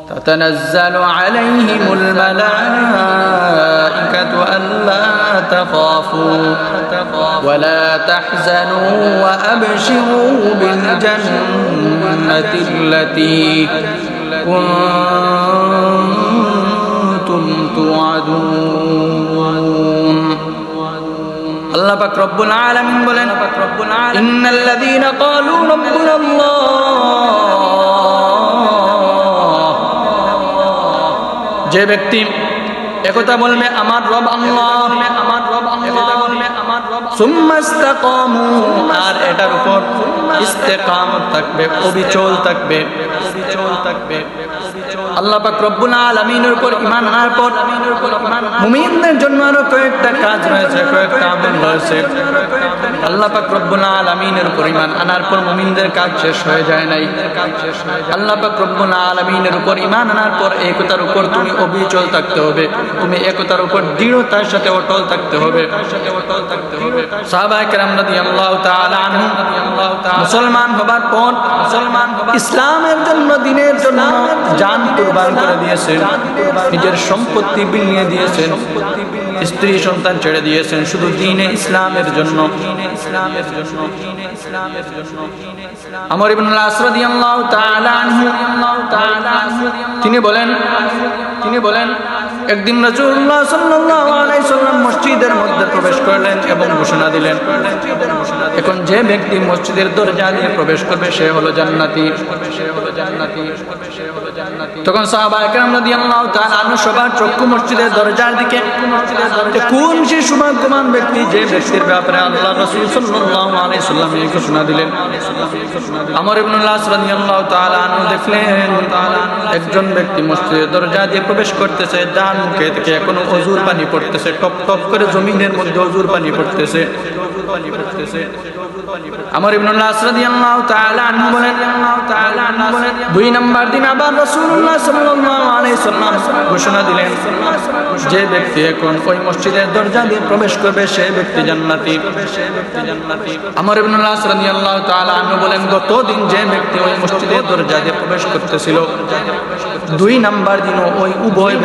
تتنزل عليهم الملائكة ألا تخافوا ولا تحزنوا وأبشروا بالجنة التي كنتم توعدون الله পাক রব্বুল আলামিন বলেন ইন্নাল্লাযীনা ক্বালু রাব্বুনাল্লাহ যে ব্যক্তি একথা বলবে আমার রব আল্লাহ সুম্মা ইসতাকামু আর এটার উপর ইস্তেকামত থাকবে অবিচল থাকবে আল্লাহ পাক রব্বুল আলামিনের উপর ঈমান আনার পর মুমিনদের জন্য আরো কয়েকটা কাজ রয়েছে কয়েকটা আমল রয়েছে আল্লাহ পাক রব্বুল আলামিনের উপর ঈমান আনার পর মুমিনদের কাজ শেষ হয়ে যায় নাই আল্লাহ পাক রব্বুল আলামিনের উপর ঈমান আনার পর একতার উপর তুমি অবিচল থাকতে হবে তুমি একতার উপর দৃঢ়তার সাথে অটল থাকতে হবে সাহাবায়ে কেরাম রাদিয়াল্লাহু তাআলা আনহুম মুসলমান হবার পর ইসলামের জন্য দ্বীনের জন্য জান কুরবান করে দিয়েছেন নিজের সম্পত্তি বিলিয়ে দিয়েছেন স্ত্রী সন্তান ছেড়ে দিয়েছেন শুধু দ্বীনে ইসলামের জন্য আমর ইবনে আস রাদিয়াল্লাহু তাআলা আনহু তিনি বলেন একদিন রাসূলুল্লাহ সাল্লাল্লাহু আলাইহি সাল্লাম মসজিদের মধ্যে প্রবেশ করলেন এবং ঘোষণা দিলেন এখন যে ব্যক্তি মসজিদের দরজা দিয়ে প্রবেশ করবে সে হলো জান্নাতি তখন সাহাবায়ে কেরাম রাদিয়াল্লাহু তাআলা আনহু সবার চক্ষু মসজিদের দরজার দিকে কোন সে সৌভাগ্যবান ব্যক্তি যে ব্যক্তির ব্যাপারে আল্লাহ রাসূল সাল্লাল্লাহু আলাইহি সাল্লাম এই ঘোষণা দিলেন আমর ইবনে আস রাদিয়াল্লাহু তাআলা আনহু দেখলেন একজন ব্যক্তি মসজিদের দরজা দিয়ে প্রবেশ করতেছে যার মুখে থেকে এখনো ওযুর পানি পড়তেছে টপ টপ করে জমিনের মধ্যে ওযুর পানি পড়তেছে আমর ইবনে আস রাদিয়াল্লাহু তাআলা আনহু বলেন দুই নাম্বার দিন আবার রাসূলুল্লাহ সাল্লাল্লাহু আলাইহি সাল্লাম ঘোষণা দিলেন যে ব্যক্তি এখন ওই মসজিদের দরজা দিয়ে প্রবেশ করবে সে ব্যক্তি জান্নাতি আমর ইবনে আস রাদিয়াল্লাহু তাআলা আনহু বলেন গত দিন যে ব্যক্তি ওই মসজিদের দরজা দিয়ে প্রবেশ করতেছিল দুই নাম্বার দিন ওই উভয়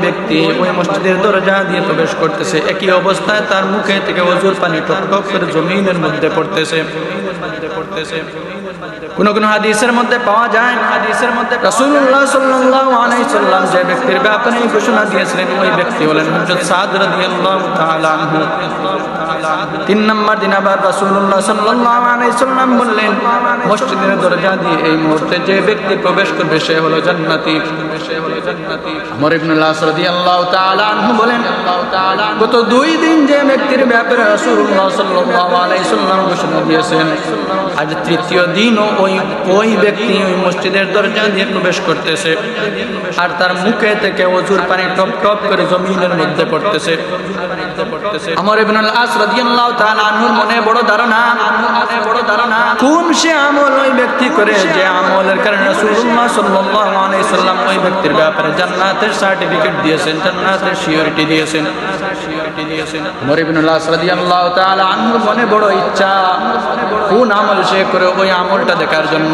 ব্যক্তি ওই মসজিদের দরজা দিয়ে প্রবেশ করতেছে একই অবস্থায় তার মুখে থেকে ওযুর পানি টপ টপ করে জমিনের মধ্যে পড়তেছে কোন হাদিসের মধ্যে পাওয়া যায় রাসূলুল্লাহ সাল্লাল্লাহু আলাইহি সাল্লাম যে ব্যক্তির ব্যাপারে ঘোষণা দিয়েছিলেন ওই ব্যক্তি হলেন হযরত সাদ রাদিয়াল্লাহু তাআলা আনহু তিন নম্বর দিন আবার রাসূলুল্লাহ সাল্লাল্লাহু আলাইহি সাল্লাম বললেন মসজিদের দরজা দিয়ে এই মুহূর্তে যে ব্যক্তি প্রবেশ করবে সে হলো জান্নাতি আমর ইবনে আস রাদিয়াল্লাহু তাআলা আনহু বলেন গত দুই দিন যে ব্যক্তির ব্যাপারে রাসূলুল্লাহ সাল্লাল্লাহু আলাইহি সাল্লাম ঘোষণা দিয়েছেন আজ তৃতীয় দিন ওই ব্যক্তি ওই মসজিদের দরজা দিয়ে প্রবেশ করতেছে আর তার মুখে থেকে ওযুর পানি টপ টপ করে জমিনের মধ্যে পড়তেছে আমর ইবনে আস রাদিয়াল্লাহু তাআলা আনহুর মনে বড় ধারণা কোন সে আমল ওই ব্যক্তি করে যে আমলের কারণে রাসূলুল্লাহ সাল্লাল্লাহু আলাইহি সাল্লাম ওই ব্যক্তির ব্যাপারে জান্নাতের সার্টিফিকেট দিয়েছেন জান্নাতের সিওরিটি দিয়েছেন আমর ইবনে আস রাদিয়াল্লাহু তাআলা আনহুর মনে বড় ইচ্ছা কোন আমল সে করে ওই আমলটা দেখার জন্য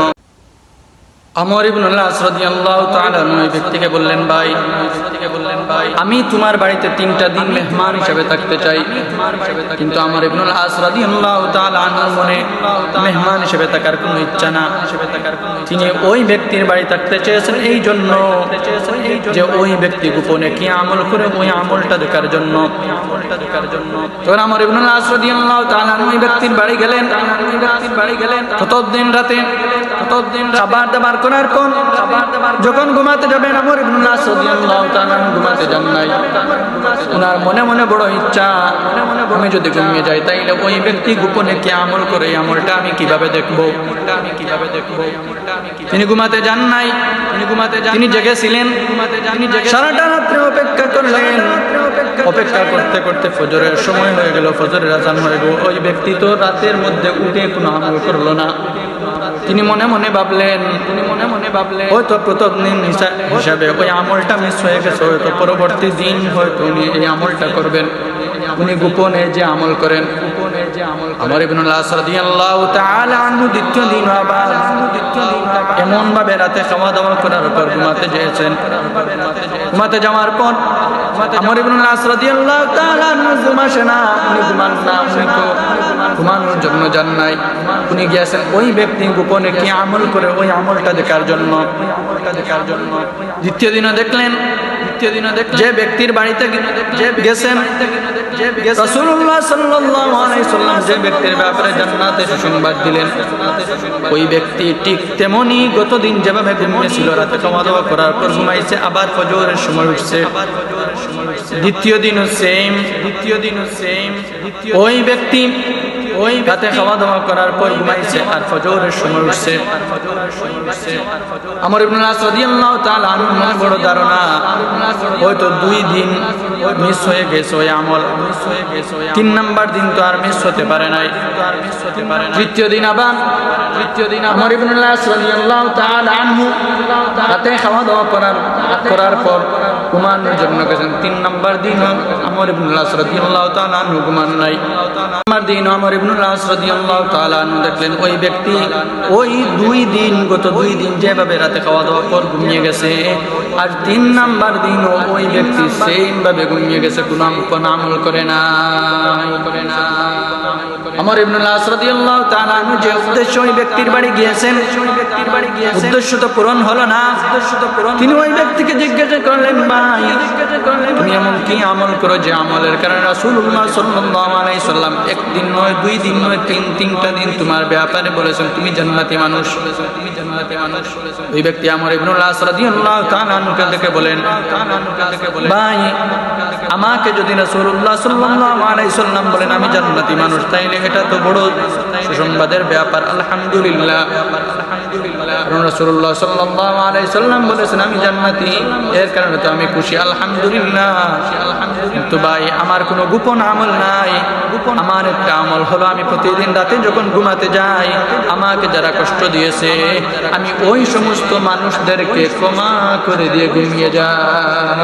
আমর ইবনে আস রাদিয়াল্লাহু তাআলা ওই ব্যক্তিকে বললেন ভাই আমি তোমার বাড়িতে 3টা দিন মেহমান হিসেবে থাকতে চাই কিন্তু আমর ইবনে আস রাদিয়াল্লাহু তাআলা আনহুর মনে মেহমান হিসেবে থাকার কোনো ইচ্ছা না তিনি ওই ব্যক্তির বাড়ি থাকতে চেয়েছেন এই জন্য যে ওই ব্যক্তি গোপনে কি আমল করে ওই আমলটা দেখার জন্য তখন আমর ইবনে আস রাদিয়াল্লাহু তাআলা ওই ব্যক্তির বাড়ি গেলেন ততদিন রাতে খাবার দাবার করার পর যখন ঘুমাতে যাবেন আমর ইবনে আস রাদিয়াল্লাহু তাআলা ঘুমাতে যান নাই ওনার মনে মনে বড় ইচ্ছা আমি যদি ঘুমিয়ে যাই তাইলে ওই ব্যক্তি গোপনে কি আমল করে এই আমলটা আমি কিভাবে দেখব তিনি ঘুমাতে যান নাই তিনি জেগেছিলেন সারাটা রাত্রে অপেক্ষা করলেন অপেক্ষা করতে করতে ফজরের সময় হয়ে গেল ফজরের আযান হয়ে গেল ওই ব্যক্তি তো রাতের মধ্যে উঠে কোনো আমল করলো না তিনি মনে মনে ভাবলেন হয়তো প্রথম দিন হিসাবে ওই আমলটা মিস হয়ে গেছে হয়তো পরবর্তী দিন হয়তো উনি এই আমলটা করবেন উনি গোপনে যে আমল করেন আমর ইবনুল আস রাদিয়াল্লাহু তাআলা আনহু দ্বিতীয় দিন আবার এমন ভাবে রাতে খাওয়া দাওয়া করার পর ঘুমাতে গিয়েছেন। ঘুমাতে যাওয়ার পর আমর ইবনুল আস রাদিয়াল্লাহু তাআলা আনহু ঘুমাসে না, উনি ঘুমান না, উনি তো ঘুমানোর জন্য যান নাই, উনি গিয়েছেন ওই ব্যক্তি গোপনে কি আমল করে ওই আমলটা দেখার জন্য। দ্বিতীয় দিনও দেখলেন যে ব্যক্তির বাড়িতে যে গেছেন রাসূলুল্লাহ সাল্লাল্লাহু আলাইহি ওয়াসাল্লাম যে ব্যক্তির ব্যাপারে জান্নাতের সুসংবাদ দিলেন, ওই ব্যক্তি ঠিক তেমনি গতদিন যেভাবে ঘুমিয়েছিল, রাতে খাওয়া দাওয়া করার পর ঘুমাইছে, আবার ফজরের সময় উঠছে। দ্বিতীয় দিনও সেম। ওই ব্যক্তি রাতে খাওয়া দাওয়া করার পর ঘুমাইছে আর ফজরের সময় উঠছে। আমর ইবনুল আস রাদিয়াল্লাহু তাআলা আনহু মনে বড় ধারণা হয়তো 2 দিন মিস হয়ে গেছে ওই আমল, 3 নাম্বার দিন তো আর মিস হতে পারে নাই। তৃতীয় দিন আমর ইবনুল আস রাদিয়াল্লাহু তাআলা আনহু রাতে খাওয়া দাওয়া করার পর ঘুমানোর জন্য গেছেন। 3 নাম্বার দিন আমর ইবনুল আস রাদিয়াল্লাহু তাআলা আনহু ঘুমান নাই। নাম্বার দিন আমর ইবনুল আস রাদিয়াল্লাহু তাআলা আনহু দেখলেন ওই ব্যক্তি ওই 2 দিন যেভাবে রাতে খাওয়া দাওয়া পর ঘুমিয়ে গেছে, আর 3 নাম্বার দিনও ওই ব্যক্তি সেম ভাবে ঘুমিয়ে গেছে, কোনো আমল করে না। আমর ইবনুল আস রাদিয়াল্লাহু তাআলা আনহু যে উদ্দেশ্য ওই ব্যক্তির বাড়ি গিয়েছেন, উদ্দেশ্য তো পূরণ হলো না। তিনি ওই ব্যক্তিকে জিজ্ঞাসা করলেন, ভাই তুমি এমন কি আমল করো যে আমলের কারণে রাসূলুল্লাহ সাল্লাল্লাহু আলাইহি ওয়াসাল্লাম 1 দিন নয় 2 দিন নয় 3টা দিন তোমার ব্যাপারে বলেছেন তুমি জান্নাতি মানুষ। ওই ব্যক্তি আমর ইবনুল আস রাদিয়াল্লাহু তাআলা আনহুকে দেখে বলেন, ভাই আমাকে যদি রাসূলুল্লাহ সাল্লাল্লাহু আলাইহি ওয়াসাল্লাম বলেন আমি জান্নাতি মানুষ, তাইলে এটা তো বড় সুসংবাদের ব্যাপার। আলহামদুলিল্লাহ, কারণ রাসূলুল্লাহ সাল্লাল্লাহু আলাইহি ওয়াসাল্লাম বলেছেন আমি জান্নাতি, এর কারণে তো আমি খুশি। আলহামদুলিল্লাহ। কিন্তু ভাই আমার কোনো গোপন আমল নাই। আমার একটা আমল হলো আমি প্রতিদিন রাতে যখন ঘুমাতে যাই আমাকে যারা কষ্ট দিয়েছে আমি ওই সমস্ত মানুষদেরকে ক্ষমা করে দিয়ে ঘুমিয়ে যাই।